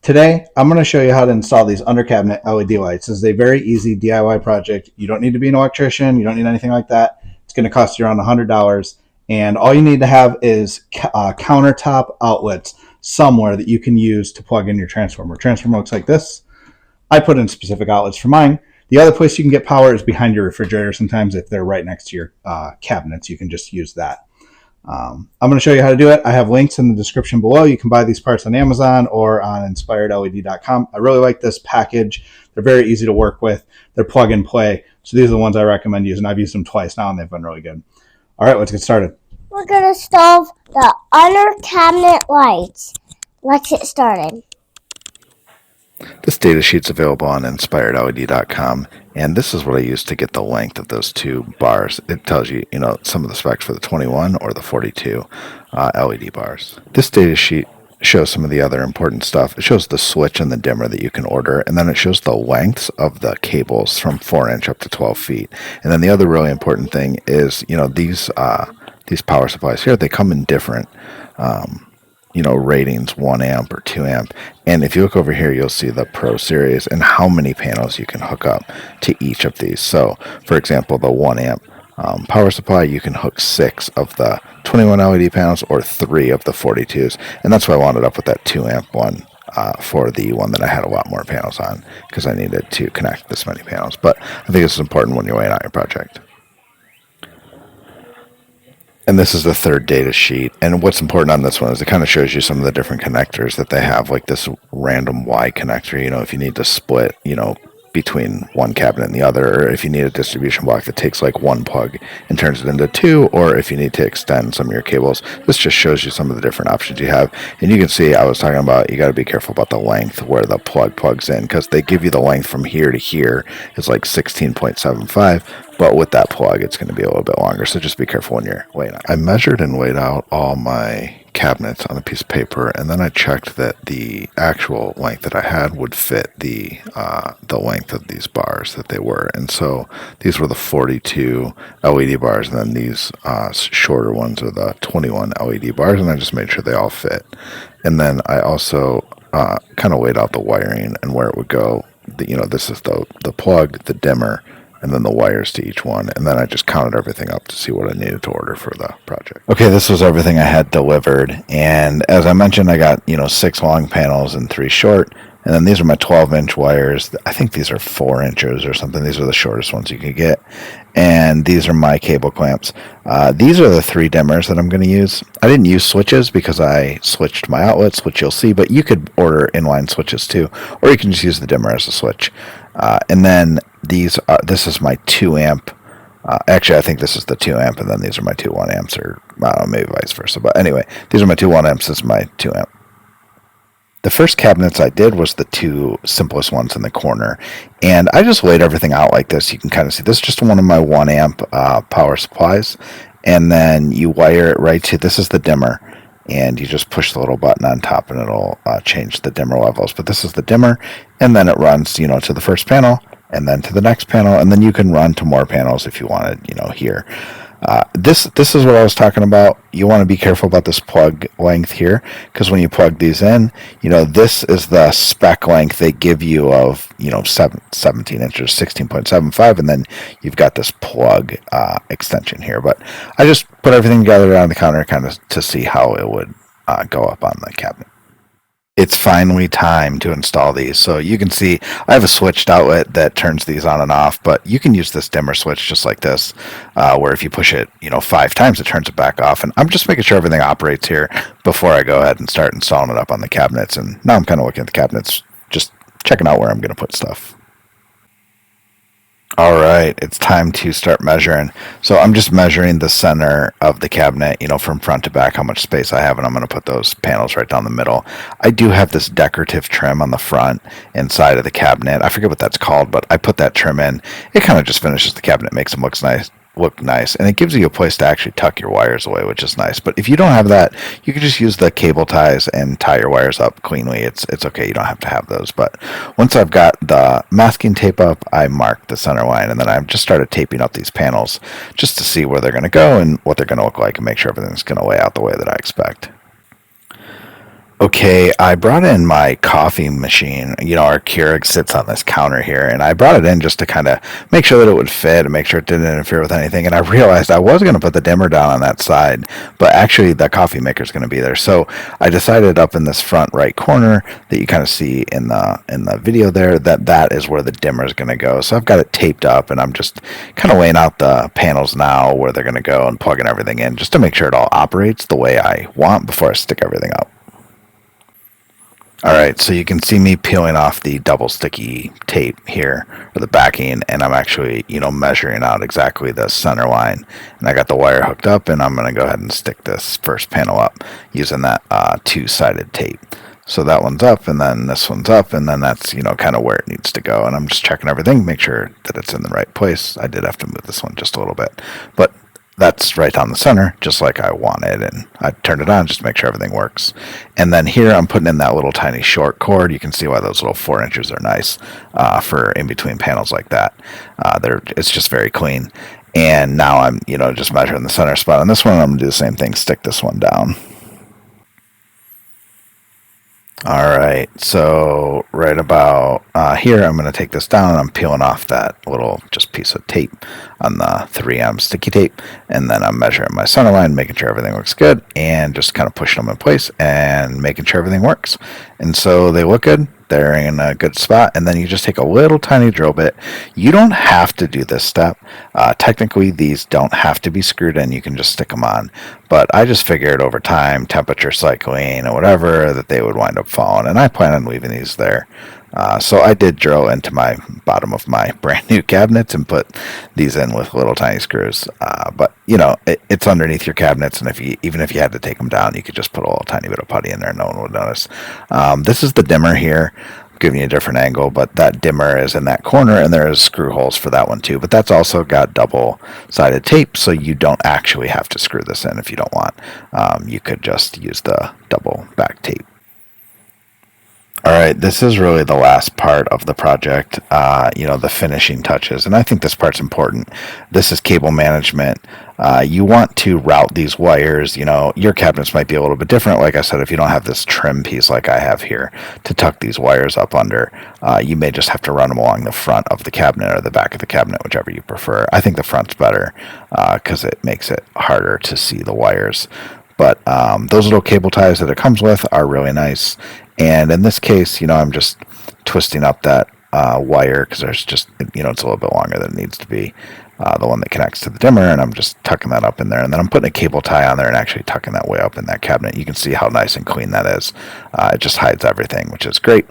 Today, I'm going to show you how to install these under cabinet LED lights. This is a very easy DIY project. You don't need to be an electrician. You don't need anything like that. It's going to cost you around $100. And all you need to have is countertop outlets somewhere that you can use to plug in your transformer. Transformer looks like this. I put in specific outlets for mine. The other place you can get power is behind your refrigerator. Sometimes if they're right next to your cabinets, you can just use that. I'm going to show you how to do it. I have links in the description below. You can buy these parts on Amazon or on inspiredled.com. I really like this package. They're very easy to work with. They're plug and play. So these are the ones I recommend using. I've used them twice now and they've been really good. All right, let's get started. We're going to install the under cabinet lights. Let's get started. This data sheet's available on inspiredled.com, and this is what I use to get the length of those two bars. It tells you, some of the specs for the 21 or the 42 LED bars. This data sheet shows some of the other important stuff. It shows the switch and the dimmer that you can order, and then it shows the lengths of the cables from 4-inch up to 12 feet. And then the other really important thing is, these power supplies here, they come in different ratings, 1 amp or 2 amp. And if you look over here, you'll see the Pro Series and how many panels you can hook up to each of these. So, for example, the 1 amp power supply, you can hook 6 of the 21 LED panels or 3 of the 42s. And that's why I wound up with that 2 amp one for the one that I had a lot more panels on, because I needed to connect this many panels. But I think this is important when you're laying out your project. And this is the third data sheet. And what's important on this one is it kind of shows you some of the different connectors that they have, like this random Y connector, if you need to split, between one cabinet and the other, or if you need a distribution block that takes like one plug and turns it into 2, or if you need to extend some of your cables. This just shows you some of the different options you have. And you can see I was talking about, you got to be careful about the length where the plug plugs in, because they give you the length from here to here. It's like 16.75, but with that plug it's going to be a little bit longer, so just be careful when you're weighing out. I measured and weighed out all my cabinets on a piece of paper, and then I checked that the actual length that I had would fit the length of these bars that they were. And so these were the 42 LED bars, and then these shorter ones are the 21 LED bars, and I just made sure they all fit. And then I also kind of weighed out the wiring and where it would go. This is the plug, the dimmer, and then the wires to each one. And then I just counted everything up to see what I needed to order for the project. Okay, this was everything I had delivered. And as I mentioned, I got, 6 long panels and 3 short. And then these are my 12-inch wires. I think these are 4 inches or something. These are the shortest ones you could get. And these are my cable clamps. These are the 3 dimmers that I'm going to use. I didn't use switches because I switched my outlets, which you'll see, but you could order inline switches too, or you can just use the dimmer as a switch. And then this is my 2 amp. Actually, I think this is the 2 amp, and then these are my 2 1 amps, or I don't know, maybe vice versa. But anyway, these are my 2 1 amps. This is my 2 amp. The first cabinets I did was the 2 simplest ones in the corner, and I just laid everything out like this. You can kind of see this is just one of my 1 amp power supplies, and then you wire it right to, this is the dimmer, and you just push the little button on top and it'll change the dimmer levels. But this is the dimmer, and then it runs to the first panel and then to the next panel, and then you can run to more panels if you wanted here. This is what I was talking about. You want to be careful about this plug length here, because when you plug these in, this is the spec length they give you of 17 inches, 16.75, and then you've got this plug extension here. But I just put everything together on the counter kind of to see how it would go up on the cabinet. It's finally time to install these. So you can see I have a switched outlet that turns these on and off, but you can use this dimmer switch just like this, where if you push it 5 times, it turns it back off. And I'm just making sure everything operates here before I go ahead and start installing it up on the cabinets. And now I'm kind of looking at the cabinets, just checking out where I'm going to put stuff. All right, it's time to start measuring. So I'm just measuring the center of the cabinet, from front to back, how much space I have, and I'm going to put those panels right down the middle. I do have this decorative trim on the front and side of the cabinet. I forget what that's called, but I put that trim in. It kind of just finishes the cabinet, makes them look nice, and it gives you a place to actually tuck your wires away, which is nice. But if you don't have that, you can just use the cable ties and tie your wires up cleanly. It's okay, you don't have to have those. But once I've got the masking tape up, I mark the center line, and then I've just started taping up these panels just to see where they're going to go and what they're going to look like, and make sure everything's going to lay out the way that I expect. Okay, I brought in my coffee machine. Our Keurig sits on this counter here, and I brought it in just to kind of make sure that it would fit and make sure it didn't interfere with anything. And I realized I was going to put the dimmer down on that side, but actually the coffee maker is going to be there. So I decided up in this front right corner that you kind of see in the video there that that is where the dimmer is going to go. So I've got it taped up, and I'm just kind of laying out the panels now where they're going to go and plugging everything in just to make sure it all operates the way I want before I stick everything up. All right, so you can see me peeling off the double sticky tape here, or the backing, and I'm actually, measuring out exactly the center line. And I got the wire hooked up, and I'm going to go ahead and stick this first panel up using that two-sided tape. So that one's up, and then this one's up, and then that's, kind of where it needs to go. And I'm just checking everything, make sure that it's in the right place. I did have to move this one just a little bit, but that's right down the center, just like I wanted, and I turned it on just to make sure everything works. And then here I'm putting in that little tiny short cord. You can see why those little 4 inches are nice for in between panels like that. It's just very clean. And now I'm just measuring the center spot on this one. I'm gonna do the same thing, stick this one down. All right, so right about here, I'm going to take this down, and I'm peeling off that little just piece of tape on the 3M sticky tape, and then I'm measuring my center line, making sure everything looks good, and just kind of pushing them in place and making sure everything works. And so they look good. They're in a good spot, and then you just take a little tiny drill bit. You don't have to do this step. Technically, these don't have to be screwed in. You can just stick them on. But I just figured over time, temperature cycling or whatever, that they would wind up falling, and I plan on leaving these there. So I did drill into my bottom of my brand new cabinets and put these in with little tiny screws. But it's underneath your cabinets, and even if you had to take them down, you could just put a little tiny bit of putty in there. No one would notice. This is the dimmer here. I'm giving you a different angle, but that dimmer is in that corner, and there is screw holes for that one too. But that's also got double-sided tape, so you don't actually have to screw this in if you don't want. You could just use the double back tape. All right, this is really the last part of the project, the finishing touches, and I think this part's important. This is cable management. You want to route these wires. Your cabinets might be a little bit different. Like I said, if you don't have this trim piece like I have here to tuck these wires up under, you may just have to run them along the front of the cabinet or the back of the cabinet, whichever you prefer. I think the front's better because it makes it harder to see the wires. But those little cable ties that it comes with are really nice. And in this case, I'm just twisting up that wire because there's just, it's a little bit longer than it needs to be, the one that connects to the dimmer, and I'm just tucking that up in there. And then I'm putting a cable tie on there and actually tucking that way up in that cabinet. You can see how nice and clean that is. It just hides everything, which is great.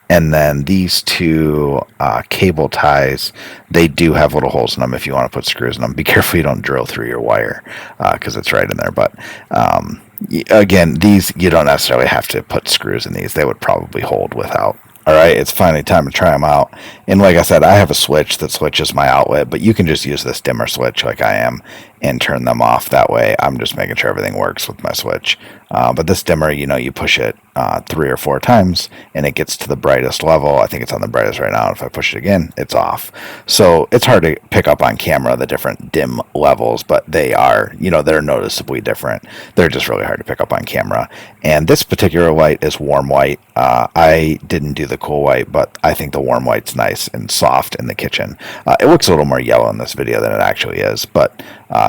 And then these two cable ties, they do have little holes in them if you want to put screws in them. Be careful you don't drill through your wire because it's right in there. But again, these, you don't necessarily have to put screws in these. They would probably hold without. All right, it's finally time to try them out. And like I said, I have a switch that switches my outlet, but you can just use this dimmer switch like I am and turn them off that way. I'm just making sure everything works with my switch. But this dimmer, you push it 3 or 4 times and it gets to the brightest level. I think it's on the brightest right now. If I push it again, it's off. So it's hard to pick up on camera the different dim levels, but they are, they're noticeably different. They're just really hard to pick up on camera. And this particular light is warm white. I didn't do the cool white, but I think the warm white's nice and soft in the kitchen. It looks a little more yellow in this video than it actually is, but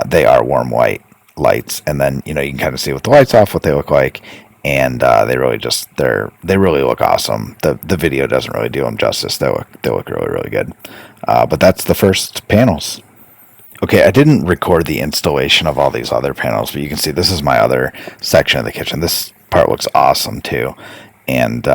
they are warm white lights. And then you can kind of see with the lights off what they look like, and they really look awesome. The video doesn't really do them justice. They look really, really good. But that's the first panels. Okay, I didn't record the installation of all these other panels, but you can see this is my other section of the kitchen. This part looks awesome too. And,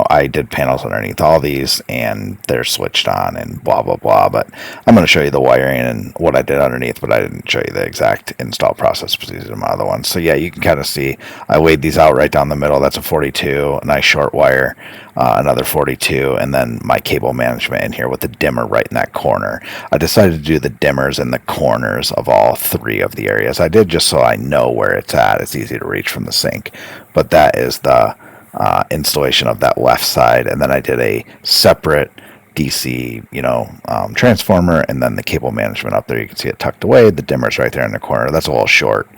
I did panels underneath all these, and they're switched on and blah, blah, blah. But I'm going to show you the wiring and what I did underneath, but I didn't show you the exact install process because these are my other ones. So, yeah, you can kind of see I laid these out right down the middle. That's a 42, a nice short wire, another 42, and then my cable management in here with the dimmer right in that corner. I decided to do the dimmers in the corners of all 3 of the areas. I did just so I know where it's at. It's easy to reach from the sink. But that is the installation of that left side, and then I did a separate DC, transformer, and then the cable management up there. You can see it tucked away. The dimmer's right there in the corner. That's a little short.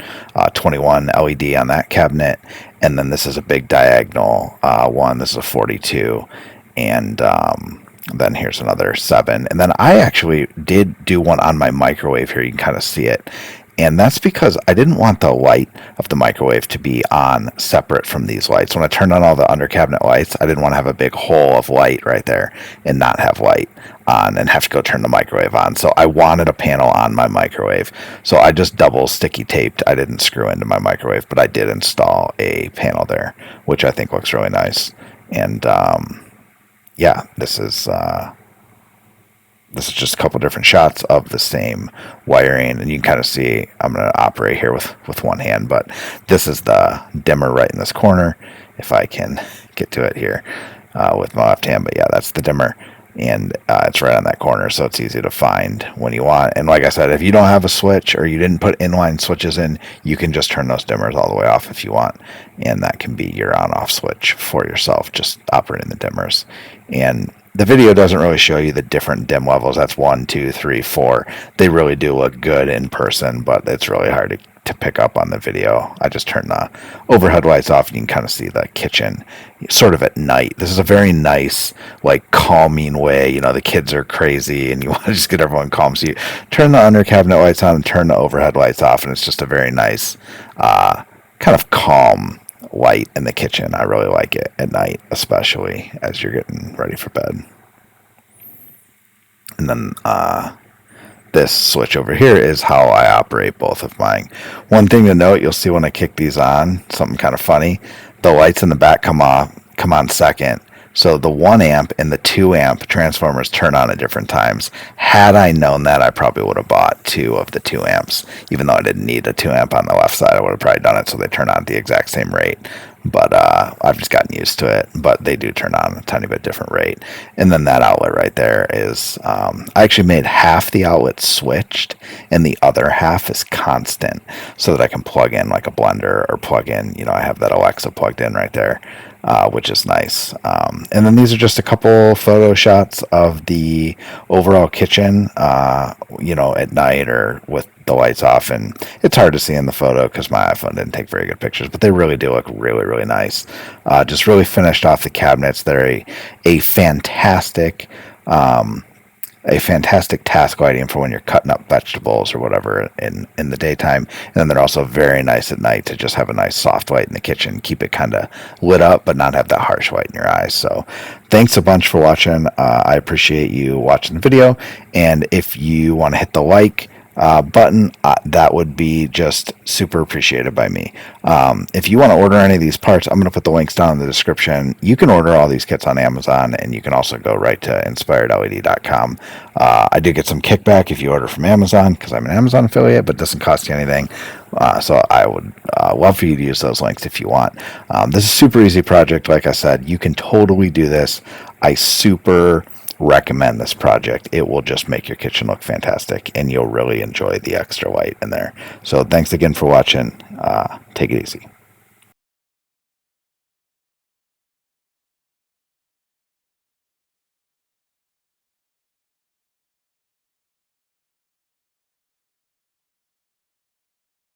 21 LED on that cabinet, and then this is a big diagonal one. This is a 42, and then here's another 7. And then I actually did do one on my microwave here. You can kind of see it. And that's because I didn't want the light of the microwave to be on separate from these lights. When I turned on all the under cabinet lights, I didn't want to have a big hole of light right there and not have light on and have to go turn the microwave on. So I wanted a panel on my microwave. So I just double sticky taped. I didn't screw into my microwave, but I did install a panel there, which I think looks really nice. And yeah, this is just a couple different shots of the same wiring, and you can kind of see I'm going to operate here with one hand, but this is the dimmer right in this corner, if I can get to it here with my left hand. But yeah, that's the dimmer, and it's right on that corner, so it's easy to find when you want. And like I said, if you don't have a switch or you didn't put inline switches in, you can just turn those dimmers all the way off if you want, and that can be your on-off switch for yourself, just operating the dimmers. And the video doesn't really show you the different dim levels. That's 1, 2, 3, 4. They really do look good in person, but it's really hard to pick up on the video. I just turn the overhead lights off, and you can kind of see the kitchen sort of at night. This is a very nice, like, calming way. You know, the kids are crazy, and you want to just get everyone calm. So you turn the under cabinet lights on and turn the overhead lights off, and it's just a very nice, kind of calm light in the kitchen. I really like it at night, especially as you're getting ready for bed. And then this switch over here is how I operate both of mine. One thing to note, you'll see when I kick these on, something kind of funny, the lights in the back come on second. So the 1 amp and the 2 amp transformers turn on at different times. Had I known that, I probably would have bought 2 of the 2 amps. Even though I didn't need a 2 amp on the left side, I would have probably done it so they turn on at the exact same rate. But I've just gotten used to it. But they do turn on a tiny bit different rate. And then that outlet right there is, I actually made half the outlet switched, and the other half is constant, so that I can plug in like a blender or plug in, I have that Alexa plugged in right there. Which is nice. And then these are just a couple photo shots of the overall kitchen, at night or with the lights off. And it's hard to see in the photo because my iPhone didn't take very good pictures, but they really do look really, really nice. Just really finished off the cabinets. They're a fantastic task lighting for when you're cutting up vegetables or whatever in the daytime. And then they're also very nice at night to just have a nice soft light in the kitchen, keep it kind of lit up, but not have that harsh light in your eyes. So thanks a bunch for watching. I appreciate you watching the video. And if you want to hit the like button, that would be just super appreciated by me. If you want to order any of these parts, I'm going to put the links down in the description. You can order all these kits on Amazon, and you can also go right to inspiredled.com. I do get some kickback if you order from Amazon because I'm an Amazon affiliate, but it doesn't cost you anything. So I would love for you to use those links if you want. This is a super easy project. Like I said, you can totally do this. I super recommend this project. It will just make your kitchen look fantastic, and you'll really enjoy the extra light in there. So thanks again for watching. Take it easy.